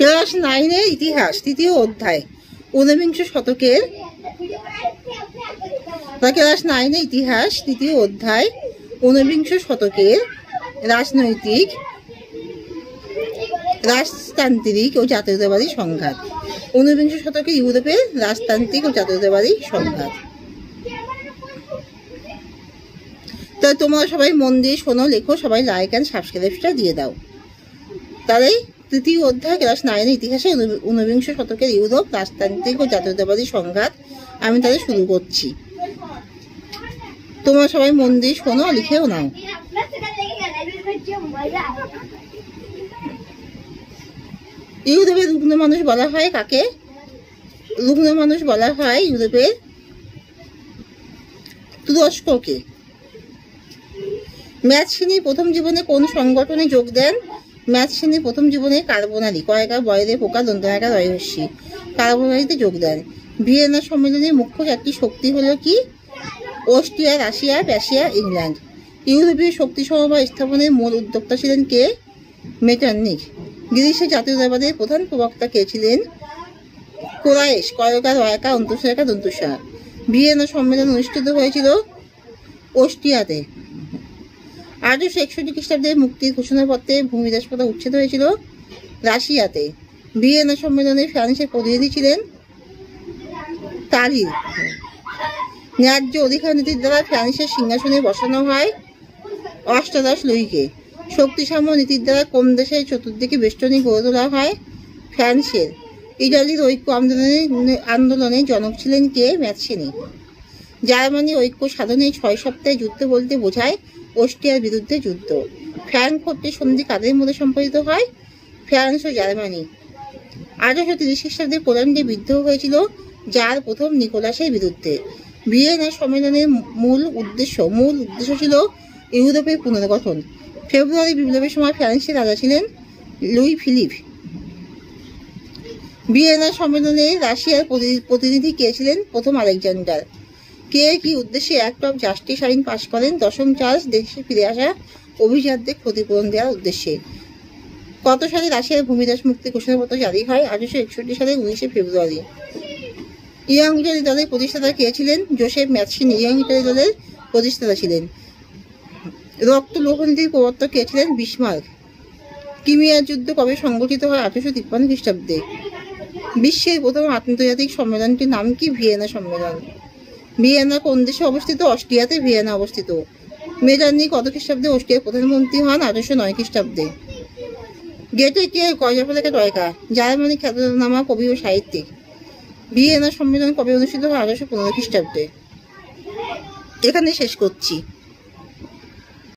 Class 9-এর ইতিহাস 3য় অধ্যায়। ঊনবিংশ শতকের ক্লাস 9-এর ইতিহাস 3য় অধ্যায়। ঊনবিংশ শতকের রাজনৈতিক, রাজতান্ত্রিক ও জাতীয়তাবাদী সংঘাত। ঊনবিংশ শতকে ইউরোপের রাজতান্ত্রিক ও জাতীয়তাবাদী সংঘাত। তো তোমরা সবাই মন দিয়ে শোনো, লেখো, সবাই লাইক অ্যান্ড সাবস্ক্রাইবটা দিয়ে দাও। তাহলে 3য় অধ্যায় ক্লাস 9-এর ইতিহাসে ঊনবিংশ শতকের ইউরোপ রাজতান্ত্রিক ও জাতীয়তাবাদী সংঘাত। আমি তাহলে শুরু করছি। তোমরা সবাই মন দিয়ে শোনো, লিখেও নাও। ইউরোপের রুগ্ন মানুষ বলা হয় কাকে? রুগ্ন মানুষ বলা হয় ইউরোপের তুরস্ককে। ম্যাথসিনি প্রথম জীবনে কোন সংগঠনে যোগ দেন? ম্যাথসিনি প্রথম জীবনে কার্বোনারি, কয়কার বয়রে পোকা দন্তনাকার রয়স্যি, কার্বোনারিতে যোগ দেন। ভিয়েনা সম্মেলনের মুখ্য চারটি শক্তি হলো কি? Austria, Russia, Prussia, England. ইউরোপীয় শক্তি সমবায় স্থাপনের মূল উদ্যোক্তা ছিলেন কে? মেটার্নিখ। গ্রিসের জাতীয়তাবাদের প্রধান প্রবক্তা কে ছিলেন? কোরাইশ, কয়কার রয়কা অন্তুষায়কা দন্তুষা। ভিয়েনা সম্মেলন অনুষ্ঠিত হয়েছিল অস্ট্রিয়াতে। 1861 খ্রিস্টাব্দে মুক্তির ঘোষণাপত্রে ভূমিদাসপ্রথা উচ্ছেদ হয়েছিল রাশিয়াতে। ভিয়েনা সম্মেলনে ফ্রান্সের প্রতিনিধি ছিলেন তালির। ন্যায্য অধিকার নীতির দ্বারা ফ্রান্সের সিংহাসনে বসানো হয় অষ্টাদশ লুইকে। শক্তিসাম্য নীতির দ্বারা কোন দেশের চতুর্দিকে বেষ্টনী গড়ে তোলা হয়? ফ্রান্সের। ইটালির ঐক্য আন্দোলনের জনক ছিলেন কে? ম্যাথসিনি। জার্মানি ঐক্য সাধনে 6 সপ্তাহে যুদ্ধ বলতে বোঝায় অস্ট্রিয়ার বিরুদ্ধে যুদ্ধ। ফ্র্যাঙ্কফুর্টের সন্ধি কাদের মধ্যে সম্পাদিত হয়? ফ্রান্স ও জার্মানি। 1830 খ্রিস্টাব্দে পোল্যান্ডে বিদ্রোহ হয়েছিল যার প্রথম নিকোলাসের বিরুদ্ধে। ভিয়েনা সম্মেলনের মূল উদ্দেশ্য ছিল ইউরোপের পুনর্গঠন। ফেব্রুয়ারি বিপ্লবের সময় ফ্রান্সের রাজা ছিলেন লুই ফিলিপ। ভিয়েনা সম্মেলনে রাশিয়ার প্রতিনিধি কে ছিলেন? প্রথম আলেকজান্ডার। কে কি উদ্দেশ্যে অ্যাক্ট অফ জাস্টিস আইন পাশ করেন? দশম চার্লস দেশে ফিরে আসা অভিজাতদের ক্ষতিপূরণ দেওয়ার উদ্দেশ্যে। কত সালে রাশিয়ার ভূমিদাস মুক্তি ঘোষণাপত্র জারি হয়? 1861 সালের 19 ফেব্রুয়ারি। ইয়ং ইটালি দলের প্রতিষ্ঠাতা কে ছিলেন? জোসেফ ম্যাথসিনি ইয়ং ইটালি দলের প্রতিষ্ঠাতা ছিলেন। রক্ত লোহনীতির প্রবর্তক কে ছিলেন? বিসমার্ক। ক্রিমিয়ার যুদ্ধ কবে সংগঠিত হয়? 1853 খ্রিস্টাব্দে। বিশ্বের প্রথম আন্তর্জাতিক সম্মেলনটির নাম কি? ভিয়েনা সম্মেলন। ভিয়েনা কোন দেশে অবস্থিত? অস্ট্রিয়াতে ভিয়েনা অবস্থিত। মেটার্নিখ কত খ্রিস্টাব্দে অস্ট্রিয়ার প্রধানমন্ত্রী হন? 1809 খ্রিস্টাব্দে। গেটে কে? কয়জাফলেকা টয়কা, জার্মানি খ্যাতনামা কবি ও সাহিত্যিক। ভিয়েনা সম্মেলন কবে অনুষ্ঠিত হয়? 1815 খ্রিস্টাব্দে। এখানে শেষ করছি।